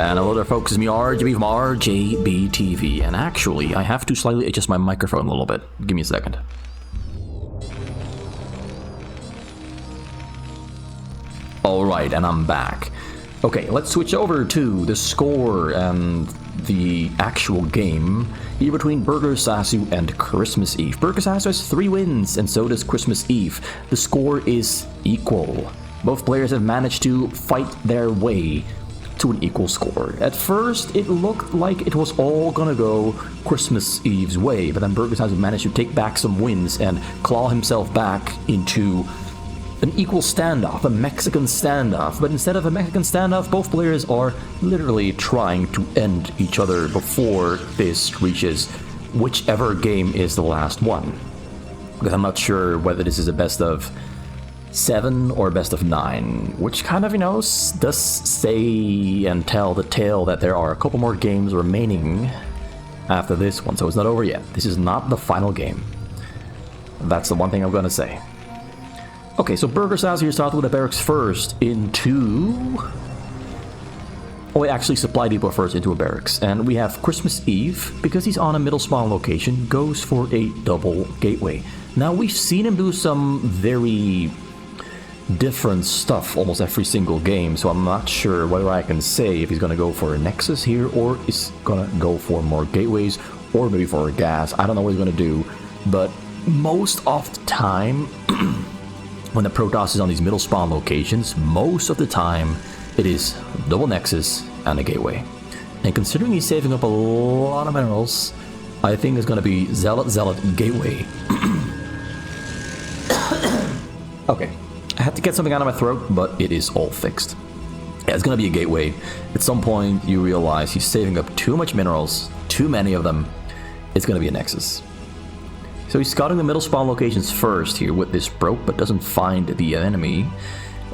And hello there folks, it's me RJB from RJBTV, and actually I have to slightly adjust my microphone a little bit. Give me a second. Alright, and I'm back. Okay, let's switch over to the score and the actual game here between Burgersasu and Christmas Eve. Burgersasu has 3 wins, and so does Christmas Eve. The score is equal. Both players have managed to fight their way to an equal score. At first, it looked like it was all gonna go Christmas Eve's way, but then Burgersasu managed to take back some wins and claw himself back into an equal standoff, a Mexican standoff. But instead of a Mexican standoff, both players are literally trying to end each other before this reaches whichever game is the last one. Because I'm not sure whether this is a best of 7 or best of 9, which kind of, does say and tell the tale that there are a couple more games remaining after this one, so it's not over yet. This is not the final game. That's the one thing I'm gonna say. Okay, so Burgersasu here starts with the barracks first into... Oh, wait, actually Supply Depot first into a barracks. And we have Christmas Eve, because he's on a middle spawn location, goes for a double gateway. Now, we've seen him do some very different stuff almost every single game, so I'm not sure whether I can say if he's going to go for a Nexus here, or is going to go for more gateways, or maybe for a gas. I don't know what he's going to do, but most of the time, when the Protoss is on these middle spawn locations, most of the time, it is double Nexus and a gateway. And considering he's saving up a lot of minerals, I think it's going to be Zealot, Gateway. Okay. I had to get something out of my throat, but it is all fixed. Yeah, it's gonna be a gateway. At some point, you realize he's saving up too much minerals, too many of them. It's gonna be a Nexus. So he's scouting the middle spawn locations first here with this probe, but doesn't find the enemy.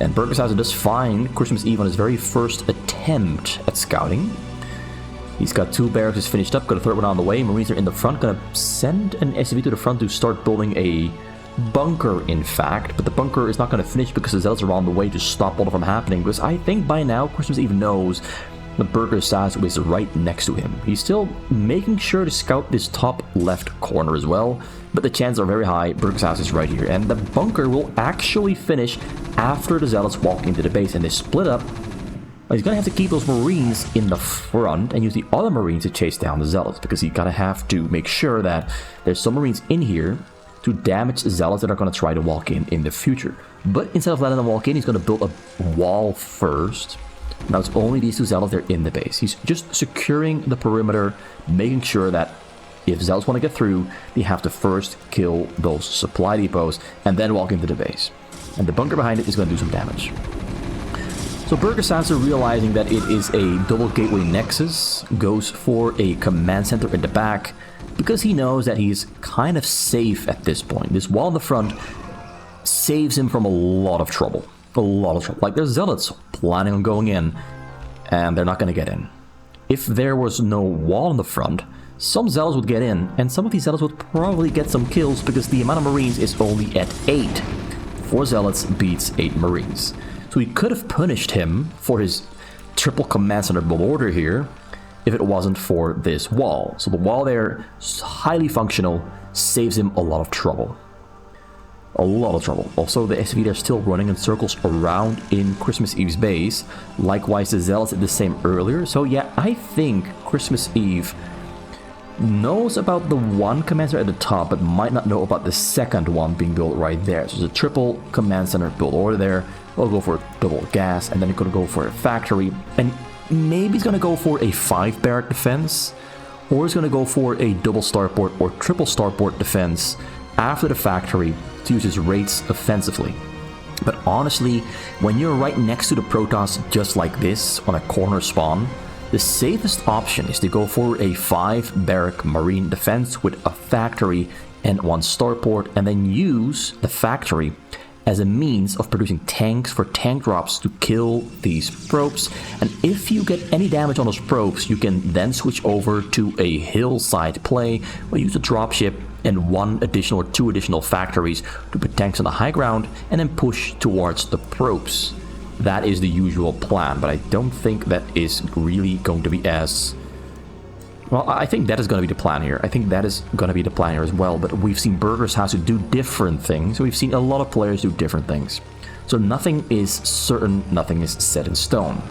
And Burgersasu does find Christmas Eve on his very first attempt at scouting. He's got 2 barracks finished up, got a 3rd one on the way. Marines are in the front, gonna send an SCV to the front to start building a bunker, in fact, but the bunker is not going to finish because the Zealots are on the way to stop all of them happening, because I think by now Christmas Eve knows that Burgersasu is right next to him. He's still making sure to scout this top left corner as well, but the chances are very high Burgersasu is right here, and the bunker will actually finish after the Zealots walk into the base and they split up. He's going to have to keep those Marines in the front and use the other Marines to chase down the Zealots, because he's got to have to make sure that there's some Marines in here to damage the Zealots that are going to try to walk in the future. But instead of letting them walk in, he's going to build a wall first. Now it's only these 2 Zealots that are in the base. He's just securing the perimeter, making sure that if Zealots want to get through, they have to first kill those supply depots and then walk into the base. And the bunker behind it is going to do some damage. So Burgersasu, realizing that it is a double gateway Nexus, goes for a command center in the back, because he knows that he's kind of safe at this point. This wall in the front saves him from a lot of trouble. A lot of trouble. Like, there's Zealots planning on going in, and they're not going to get in. If there was no wall in the front, some Zealots would get in, and some of these Zealots would probably get some kills, because the amount of Marines is only at 8. 4 Zealots beats 8 Marines. So he could have punished him for his triple command center build order here, if it wasn't for this wall. So the wall there is highly functional, saves him a lot of trouble. A lot of trouble. Also, the SCV are still running in circles around in Christmas Eve's base. Likewise, the Zealots did the same earlier. So yeah, I think Christmas Eve knows about the one command center at the top, but might not know about the second one being built right there. So there's a triple command center build order there. We'll go for a double gas, and then we're going to go for a factory. And maybe he's going to go for a 5 barrack defense, or he's going to go for a double starport or triple starport defense after the factory to use his rates offensively. But honestly, when you're right next to the Protoss just like this on a corner spawn, the safest option is to go for a 5 barrack Marine defense with a factory and 1 starport, and then use the factory as a means of producing tanks for tank drops to kill these probes. And if you get any damage on those probes, you can then switch over to a hillside play where you use a dropship and 1 additional or 2 additional factories to put tanks on the high ground and then push towards the probes. that is the usual plan, but I don't think that is really going to be as... Well, I think that is going to be the plan here. I think that is going to be the plan here as well, but we've seen Burgersasu do different things. We've seen a lot of players do different things. So nothing is certain, nothing is set in stone.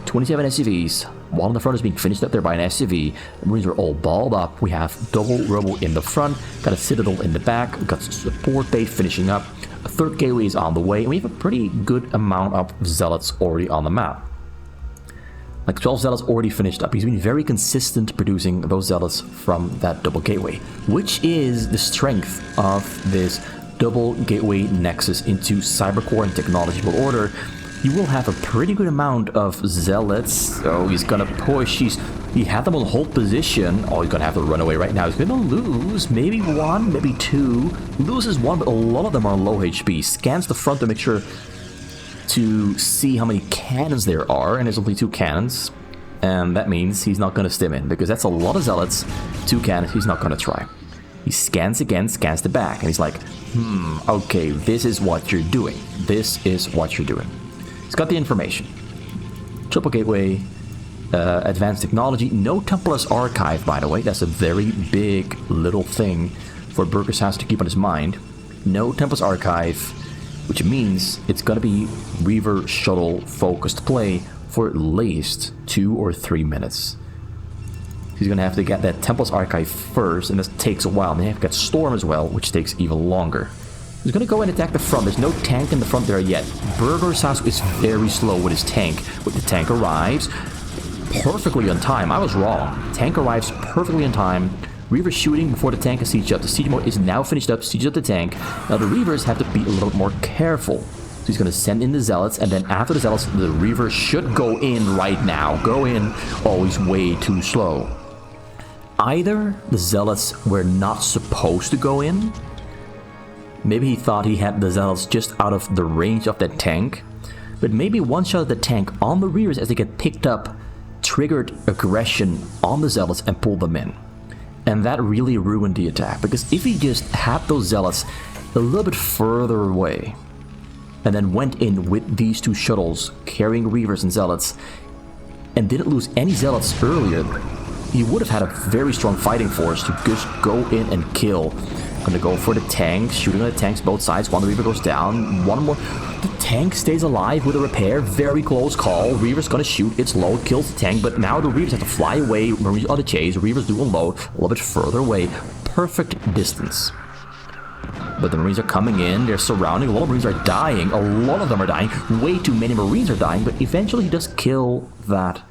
27 SCVs, one in the front is being finished up there by an SCV. The Marines are all balled up. We have double Robo in the front, got a Citadel in the back, we've got support base finishing up. A third gateway is on the way, and we have a pretty good amount of Zealots already on the map. Like 12 Zealots already finished up. He's been very consistent producing those Zealots from that double gateway, which is the strength of this double gateway nexus into cybercore and technological order. You will have a pretty good amount of Zealots, so he's gonna push. He had them on hold position. Oh, he's gonna have to run away right now. He's gonna lose maybe one, maybe two. Loses one, but a lot of them are low HP. Scans the front to make sure to see how many cannons there are, and there's only 2 cannons, and that means he's not gonna stim in, because that's a lot of Zealots. 2 cannons, he's not gonna try. He scans again, scans the back, and he's like, okay, this is what you're doing. This is what you're doing. He's got the information. Triple gateway, advanced technology, no Templar's archive, by the way. That's a very big little thing for Burgersasu to keep on his mind. No Templar's archive, which means it's gonna be Reaver shuttle focused play for at least 2 or 3 minutes. He's gonna have to get that Templar's archive first, and this takes a while. And then you have to get Storm as well, which takes even longer. He's gonna go and attack the front. There's no tank in the front there yet. Burgersasu is very slow with his tank. When the tank arrives, perfectly on time. I was wrong. Tank arrives perfectly on time. Reaver shooting before the tank is sieged up. The siege mode is now finished up, siege up the tank. Now the Reavers have to be a little bit more careful. So he's gonna send in the Zealots, and then after the Zealots, the Reaver should go in right now. Go in. Oh, he's way too slow. Either the Zealots were not supposed to go in. Maybe he thought he had the Zealots just out of the range of that tank. But maybe one shot of the tank on the Reavers as they get picked up triggered aggression on the Zealots and pulled them in. And that really ruined the attack, because if he just had those Zealots a little bit further away and then went in with these 2 shuttles carrying Reavers and Zealots and didn't lose any Zealots earlier, he would have had a very strong fighting force to just go in and kill. Gonna go for the tanks, shooting at the tanks both sides. One Reaver goes down, one more. The tank stays alive with a repair, very close call. Reaver's gonna shoot, it's low, kills the tank, but now the Reavers have to fly away. Marines on the chase, Reavers do unload, a little bit further away. Perfect distance. But the Marines are coming in, they're surrounding, a lot of Marines are dying, a lot of them are dying, way too many Marines are dying, but eventually he does kill that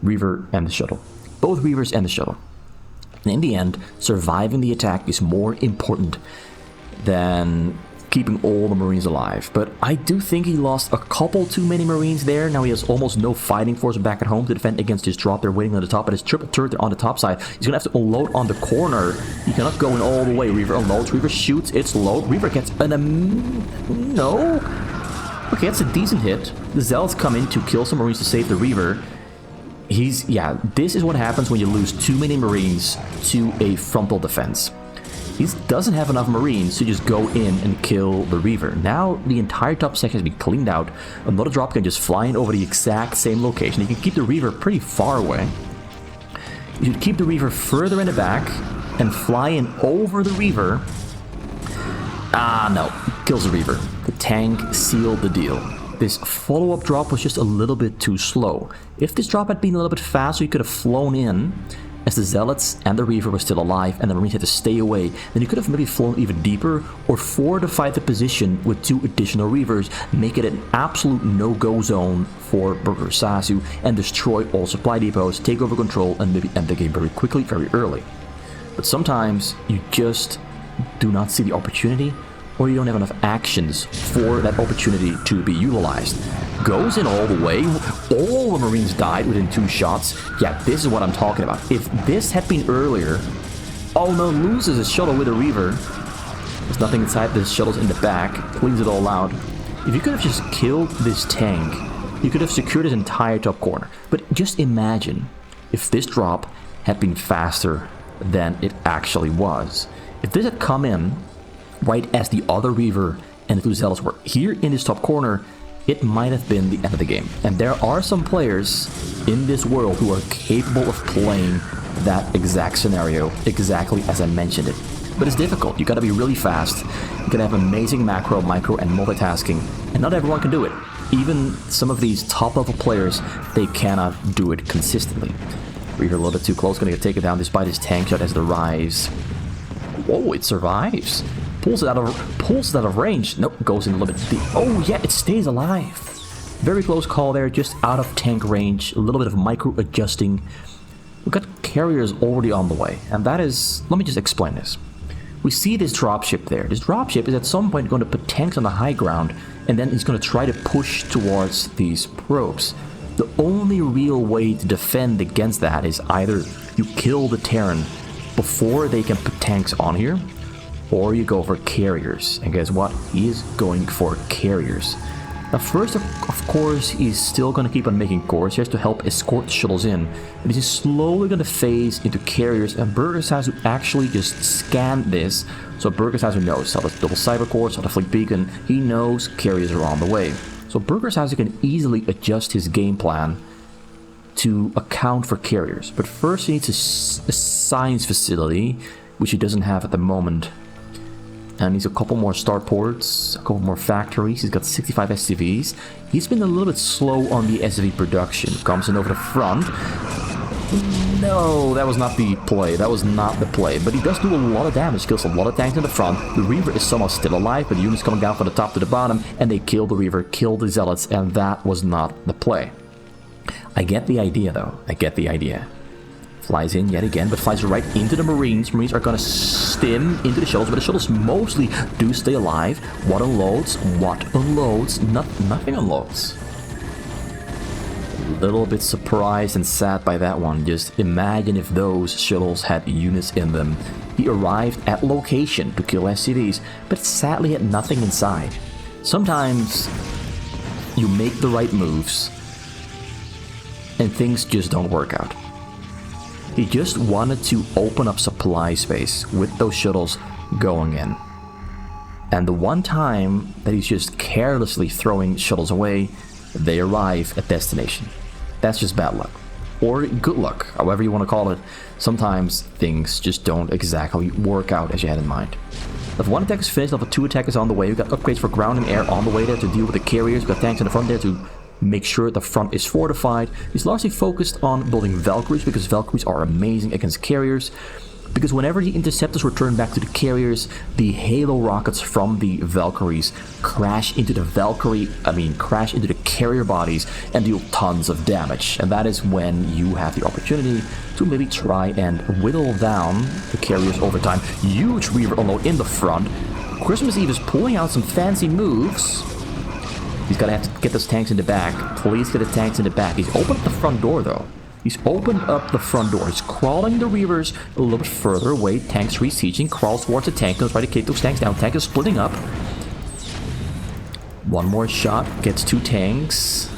Reaver and the shuttle. Both Reavers and the shuttle. And in the end, surviving the attack is more important than keeping all the Marines alive. But I do think he lost a couple too many Marines there. Now he has almost no fighting force back at home to defend against his drop. They're waiting on the top, but his triple turret on the top side. He's going to have to unload on the corner. He cannot go in all the way. Reaver unloads, Reaver shoots, it's low. Reaver gets an... no? Okay, that's a decent hit. The Zealots come in to kill some Marines to save the Reaver. Yeah, this is what happens when you lose too many Marines to a frontal defense. He doesn't have enough Marines to just go in and kill the Reaver. Now the entire top section has been cleaned out. Another drop can just fly in over the exact same location. You can keep the Reaver pretty far away. You should keep the Reaver further in the back and fly in over the Reaver. Ah, no. Kills the Reaver. The tank sealed the deal. This follow-up drop was just a little bit too slow. If this drop had been a little bit faster, you could have flown in as the Zealots and the Reaver were still alive and the Marines had to stay away. Then you could have maybe flown even deeper or fortified the position with 2 additional Reavers, make it an absolute no-go zone for Burgersasu and destroy all supply depots, take over control, and maybe end the game very quickly, very early. But sometimes you just do not see the opportunity, or you don't have enough actions for that opportunity to be utilized. Goes in all the way, all the Marines died within 2 shots. Yeah, this is what I'm talking about. If this had been earlier, oh no, loses his shuttle with a Reaver. There's nothing inside, the shuttle's in the back, cleans it all out. If you could have just killed this tank, you could have secured his entire top corner. But just imagine if this drop had been faster than it actually was. If this had come in right as the other Reaver and the 2 Zealots were here in this top corner, it might have been the end of the game. And there are some players in this world who are capable of playing that exact scenario, exactly as I mentioned it. But it's difficult. You gotta be really fast. You gotta have amazing macro, micro, and multitasking. And not everyone can do it. Even some of these top-level players, they cannot do it consistently. We're a little bit too close, gonna get taken down despite his tank shot as it arrives. Whoa, it survives. Pulls it out of range. Nope, goes in a little bit deep. Oh yeah, it stays alive. Very close call there, just out of tank range. A little bit of micro adjusting. We've got carriers already on the way, and that is... Let me just explain this. We see this dropship there. This dropship is at some point going to put tanks on the high ground, and then he's going to try to push towards these probes. The only real way to defend against that is either you kill the Terran before they can put tanks on here, or you go for carriers. And guess what? He is going for carriers. Now first, of course, he's still going to keep on making corsairs to help escort shuttles in. But he's slowly going to phase into carriers, and Burgersasu actually just scanned this. So Burgersasu knows how to double cyber cores, how to flick beacon. He knows carriers are on the way. So Burgersasu can easily adjust his game plan to account for carriers. But first he needs a science facility, which he doesn't have at the moment. And he's a couple more starports, a couple more factories. He's got 65 SCVs. He's been a little bit slow on the SCV production. Comes in over the front. No, that was not the play. That was not the play. But he does do a lot of damage. Kills a lot of tanks in the front. The Reaver is somehow still alive, but the units coming down from the top to the bottom, and they kill the Reaver, kill the Zealots, and that was not the play. I get the idea, though. I get the idea. Flies in yet again, but flies right into the Marines. Marines are going to stim into the shuttles, but the shuttles mostly do stay alive. What unloads? What unloads? Nothing unloads. A little bit surprised and sad by that one. Just imagine if those shuttles had units in them. He arrived at location to kill SCVs, but sadly had nothing inside. Sometimes you make the right moves, and things just don't work out. He just wanted to open up supply space with those shuttles going in. And the one time that he's just carelessly throwing shuttles away, they arrive at destination. That's just bad luck. Or good luck, however you want to call it. Sometimes things just don't exactly work out as you had in mind. Level 1 attack is finished, level 2 attack is on the way. We've got upgrades for ground and air on the way there to deal with the carriers. We've got tanks in the front there to make sure the front is fortified. He's largely focused on building Valkyries, because Valkyries are amazing against carriers. Because whenever the interceptors return back to the carriers, the Halo rockets from the Valkyries crash into the carrier bodies and deal tons of damage. And that is when you have the opportunity to maybe try and whittle down the carriers over time. Huge Reaver unload in the front. Christmas Eve is pulling out some fancy moves. He's gonna have to get those tanks in the back. Please get the tanks in the back. He's opened up the front door, though. He's opened up the front door. He's crawling the Reavers a little bit further away. Tanks resieging. Crawls towards the tank. Gonna try to kick those tanks down. Tank is splitting up. One more shot. Gets 2 tanks.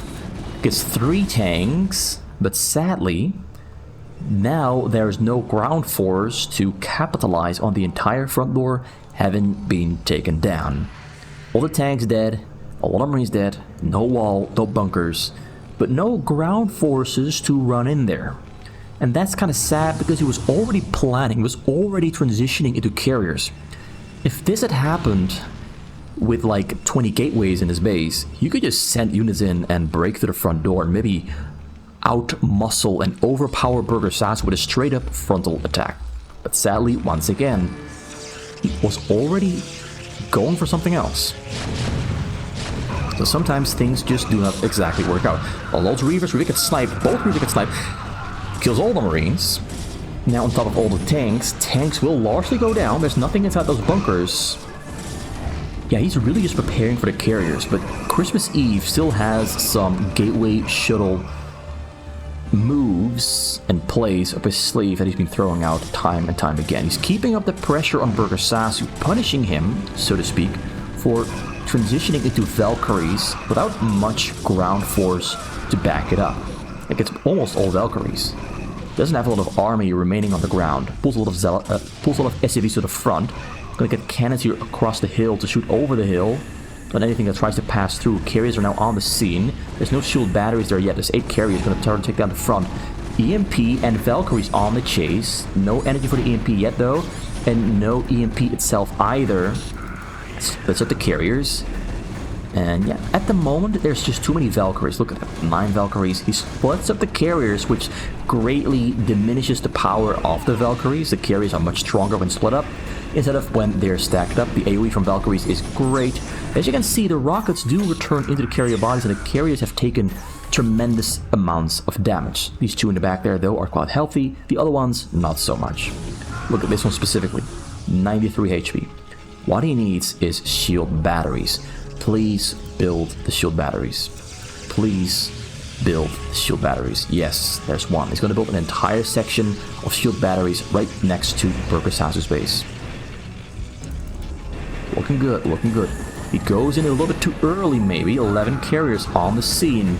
Gets 3 tanks. But sadly, now there's no ground force to capitalize on the entire front door having been taken down. All the tanks dead. A lot of Marines dead, no wall, no bunkers, but no ground forces to run in there. And that's kind of sad, because he was already planning, was already transitioning into carriers. If this had happened with like 20 gateways in his base, you could just send units in and break through the front door and maybe out-muscle and overpower Burgersasu with a straight-up frontal attack. But sadly, once again, he was already going for something else. So sometimes things just do not exactly work out. All those Reavers, Reaver gets sniped, both Reaver get sniped, kills all the Marines. Now on top of all the tanks will largely go down. There's nothing inside those bunkers. Yeah, he's really just preparing for the carriers, but Christmas Eve still has some gateway shuttle moves and plays up his sleeve that he's been throwing out time and time again. He's keeping up the pressure on Burgersasu, punishing him, so to speak, for transitioning into Valkyries without much ground force to back it up. Like, it's almost all Valkyries. Doesn't have a lot of army remaining on the ground. Pulls a lot of SCVs to the front. Gonna get cannons here across the hill to shoot over the hill. on anything that tries to pass through. Carriers are now on the scene. There's no shield batteries there yet. There's 8 carriers going to try to take down the front. EMP and Valkyrie's on the chase. No energy for the EMP yet, though. And no EMP itself either. Let's hit the carriers. And yeah, at the moment, there's just too many Valkyries. Look at that, 9 Valkyries. He splits up the carriers, which greatly diminishes the power of the Valkyries. The carriers are much stronger when split up, instead of when they're stacked up. The AoE from Valkyries is great. As you can see, the rockets do return into the carrier bodies, and the carriers have taken tremendous amounts of damage. These 2 in the back there, though, are quite healthy. The other ones, not so much. Look at this one specifically, 93 HP. What he needs is shield batteries. Please build the shield batteries. Please build the shield batteries. Yes, there's one. He's going to build an entire section of shield batteries right next to Burgersasu's base. Looking good, looking good. He goes in a little bit too early, maybe. 11 carriers on the scene.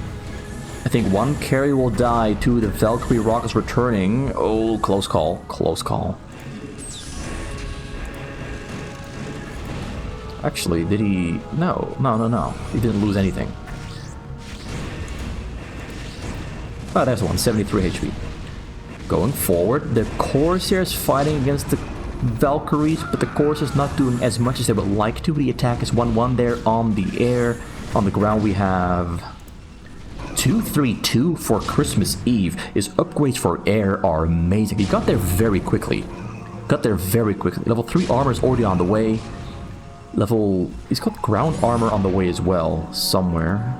I think 1 carrier will die to the Valkyrie rockets returning. Oh, close call, close call. Actually, did he... No. He didn't lose anything. Oh, there's one. 73 HP. Going forward, the Corsairs fighting against the Valkyries, but the Corsairs not doing as much as they would like to. The attack is 1-1 there on the air. On the ground, we have 232 for Christmas Eve. His upgrades for air are amazing. He got there very quickly. Level 3 armor is already on the way. He's got ground armor on the way as well, somewhere.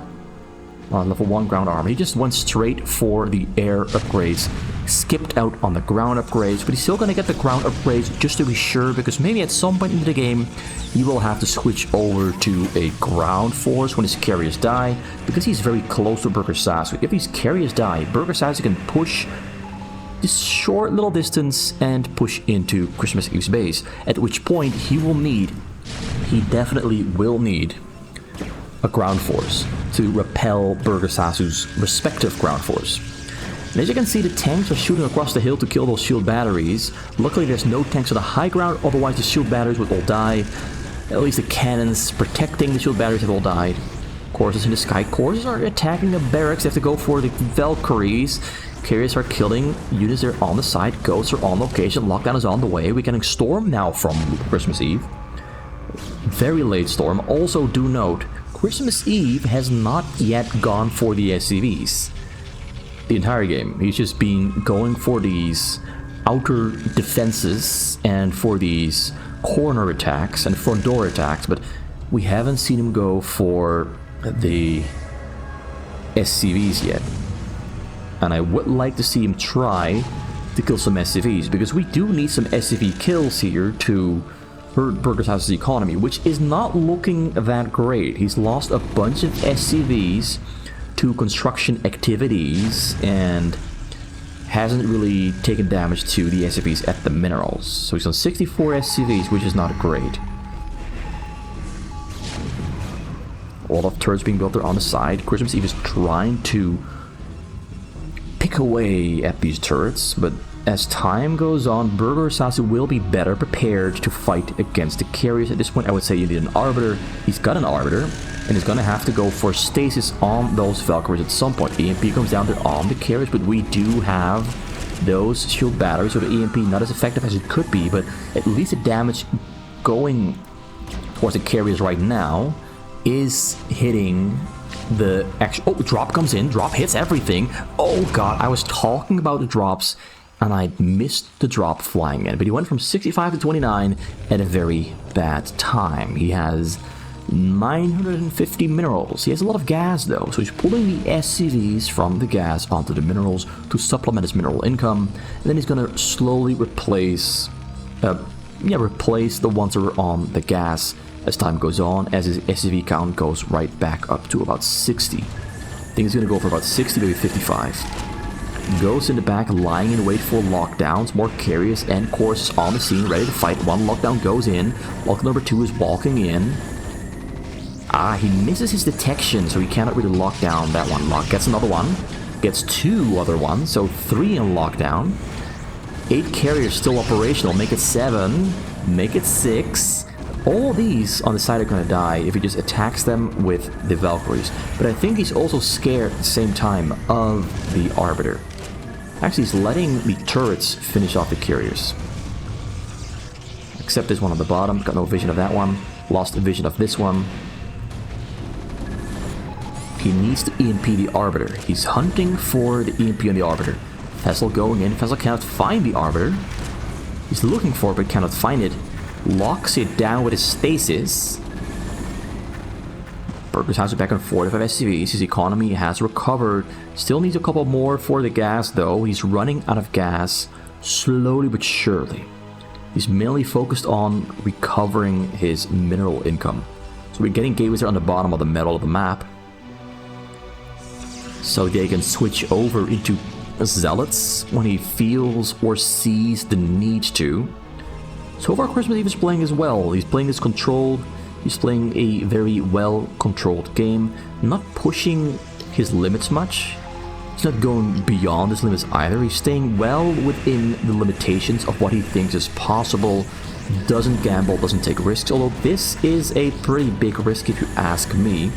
Level 1 ground armor. He just went straight for the air upgrades. Skipped out on the ground upgrades, but he's still going to get the ground upgrades just to be sure, because maybe at some point in the game he will have to switch over to a ground force when his carriers die, because he's very close to Burgersasu. If these carriers die, Burgersasu can push this short little distance and push into Christmas Eve's base, at which point he definitely will need a ground force to repel Burgersasu's respective ground force. And as you can see, the tanks are shooting across the hill to kill those shield batteries. Luckily, there's no tanks on the high ground, otherwise the shield batteries would all die. At least the cannons protecting the shield batteries have all died. Corsairs in the sky. Corsairs are attacking the barracks. They have to go for the Valkyries. Carriers are killing units there on the side. Ghosts are on location. Lockdown is on the way. We're getting storm now from Christmas Eve. Very late storm. Also, do note, Christmas Eve has not yet gone for the SCVs. The entire game. He's just been going for these outer defenses and for these corner attacks and front door attacks, but we haven't seen him go for the SCVs yet. And I would like to see him try to kill some SCVs, because we do need some SCV kills here to hurt Burgersasu's economy, which is not looking that great. He's lost a bunch of SCVs to construction activities and hasn't really taken damage to the SCVs at the minerals. So he's on 64 SCVs, which is not great. A lot of turrets being built there on the side. Christmas Eve is trying to pick away at these turrets, but as time goes on, Burgersasu will be better prepared to fight against the carriers. At this point, I would say you need an Arbiter. He's got an Arbiter, and he's going to have to go for stasis on those Valkyries at some point. EMP comes down there on the carriers, but we do have those shield batteries, so the EMP not as effective as it could be, but at least the damage going towards the carriers right now is hitting the actual... Oh, drop comes in. Drop hits everything. Oh god, I was talking about the drops and I missed the drop flying in. But he went from 65 to 29 at a very bad time. He has 950 minerals. He has a lot of gas though, so he's pulling the SCVs from the gas onto the minerals to supplement his mineral income. And then he's going to slowly replace the ones that are on the gas as time goes on, as his SCV count goes right back up to about 60. I think he's going to go for about 60, maybe 55. Goes in the back, lying in wait for lockdowns. More carriers and courses on the scene, ready to fight. One lockdown goes in. Lockdown number 2 is walking in. He misses his detection, so he cannot really lock down that one. Gets another one. Gets 2 other ones, so 3 in lockdown. 8 carriers still operational. Make it 7. Make it 6. All these on the side are gonna die if he just attacks them with the Valkyries. But I think he's also scared at the same time of the Arbiter. Actually, he's letting the turrets finish off the carriers. Except this one on the bottom. Got no vision of that one. Lost vision of this one. He needs to EMP the Arbiter. He's hunting for the EMP on the Arbiter. Vessel going in. Vessel cannot find the Arbiter. He's looking for it but cannot find it. Locks it down with his stasis. Burgersasu back on 45 SCVs. His economy has recovered. Still needs a couple more for the gas though. He's running out of gas slowly but surely. He's mainly focused on recovering his mineral income. So we're getting gateways on the bottom of the middle of the map. So they can switch over into zealots when he feels or sees the need to. So far Christmas Eve is playing as well. He's playing this controlled. He's playing a very well-controlled game, not pushing his limits much. He's not going beyond his limits either. He's staying well within the limitations of what he thinks is possible. Doesn't gamble, doesn't take risks, although this is a pretty big risk if you ask me.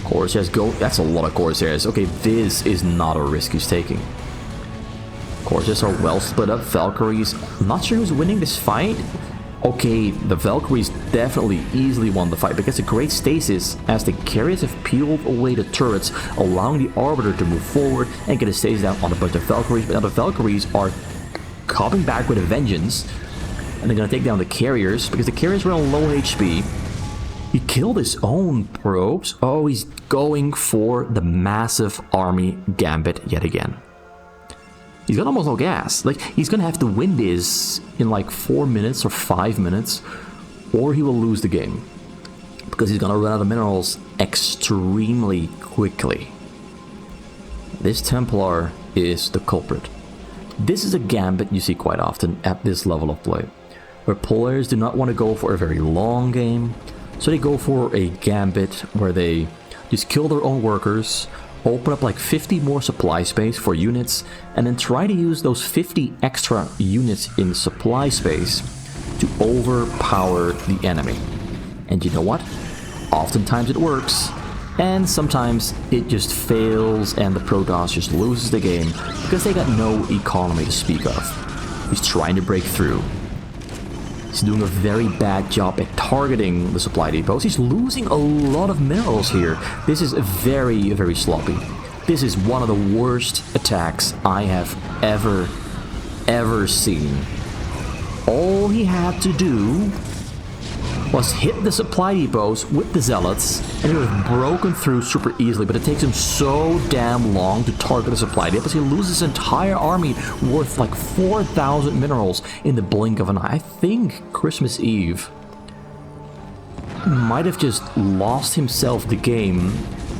Corsairs go, that's a lot of Corsairs. Okay, this is not a risk he's taking. Corsairs are well split up. Valkyries, I'm not sure who's winning this fight. Okay, the Valkyries definitely easily won the fight, but gets a great stasis as the carriers have peeled away the turrets, allowing the Arbiter to move forward and get a stasis down on a bunch of Valkyries. But now the Valkyries are coming back with a vengeance, and they're gonna take down the carriers because the carriers were on low HP. He killed his own probes. Oh, he's going for the massive army gambit yet again. He's got almost no gas. Like, he's gonna have to win this in like 4 minutes or 5 minutes, or he will lose the game. Because he's gonna run out of minerals extremely quickly. This Templar is the culprit. This is a gambit you see quite often at this level of play, where players do not want to go for a very long game, so they go for a gambit where they just kill their own workers, open up like 50 more supply space for units, and then try to use those 50 extra units in supply space to overpower the enemy. And you know what? Oftentimes it works, and sometimes it just fails and the Protoss just loses the game because they got no economy to speak of. He's trying to break through. He's doing a very bad job at targeting the supply depots. He's losing a lot of minerals here. This is very, very sloppy. This is one of the worst attacks I have ever seen. All he had to do was hit the supply depots with the zealots, and he would have broken through super easily, but it takes him so damn long to target the supply depots. He loses his entire army worth like 4,000 minerals in the blink of an eye. I think Christmas Eve might have just lost himself the game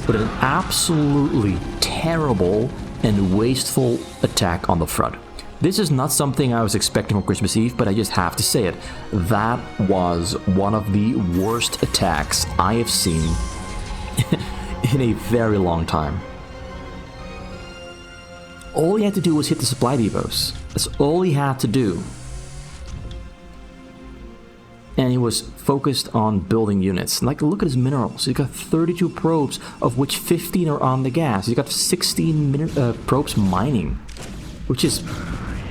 with an absolutely terrible and wasteful attack on the front. This is not something I was expecting on Christmas Eve, but I just have to say it. That was one of the worst attacks I have seen in a very long time. All he had to do was hit the supply depots. That's all he had to do. And he was focused on building units. Like, look at his minerals. He's got 32 probes, of which 15 are on the gas. He's got 16 probes mining, which is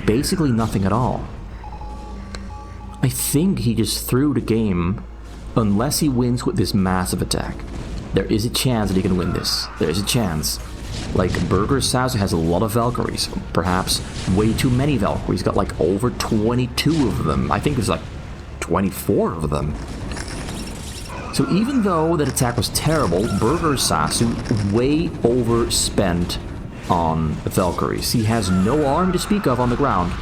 basically nothing at all. I think he just threw the game unless he wins with this massive attack. There is a chance that he can win this. There is a chance. Like, Burgersasu has a lot of Valkyries. Perhaps way too many Valkyries. He's got like over 22 of them. I think there's like 24 of them. So even though that attack was terrible, Burgersasu way overspent on Valkyries. He has no army to speak of on the ground.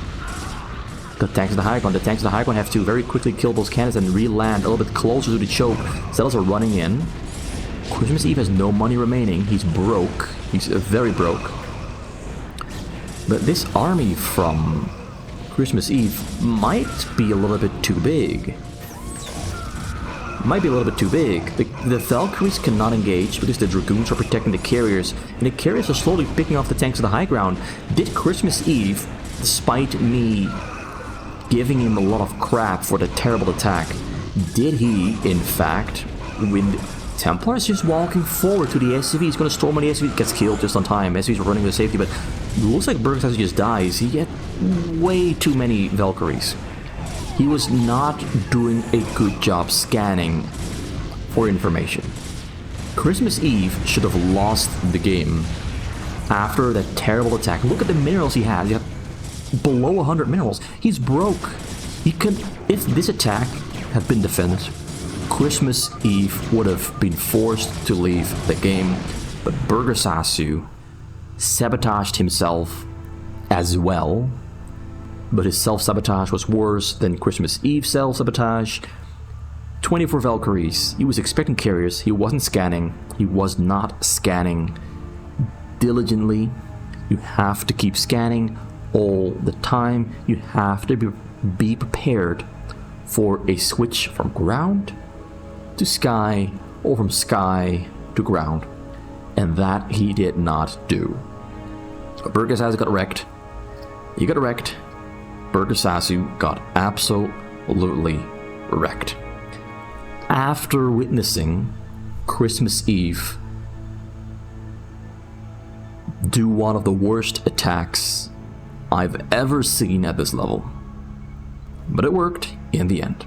The tanks of the high ground. The tanks of the high ground have to very quickly kill those cannons and re-land a little bit closer to the choke. Zealots are running in. Christmas Eve has no money remaining. He's broke. He's very broke. But this army from Christmas Eve might be a little bit too big. Might be a little bit too big. The Valkyries cannot engage because the Dragoons are protecting the carriers, and the carriers are slowly picking off the tanks of the high ground. Did Christmas Eve, despite me giving him a lot of crap for the terrible attack, Did he, in fact, win? Templars just walking forward to the SCV. He's going to storm on the SCV. Gets killed just on time. SCV's running with safety, but it looks like Burgersasu just dies. He had way too many Valkyries. He was not doing a good job scanning for information. Christmas Eve should have lost the game after that terrible attack. Look at the minerals he has. He had below 100 minerals. He's broke. He can. If this attack had been defended, Christmas Eve would have been forced to leave the game, but Burgersasu sabotaged himself as well, but his self-sabotage was worse than Christmas Eve self-sabotage. 24 Valkyries. He was expecting carriers. He wasn't scanning. He was not scanning diligently. You have to keep scanning all the time. You have to be prepared for a switch from ground to sky, or from sky to ground, and that he did not do. So Burgersasu got wrecked. He got wrecked. Burgersasu got absolutely wrecked. After witnessing Christmas Eve do one of the worst attacks I've ever seen at this level, but it worked in the end.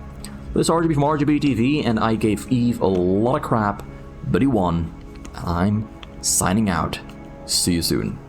This is RGB from RGB TV, and I gave Eve a lot of crap, but he won. I'm signing out. See you soon.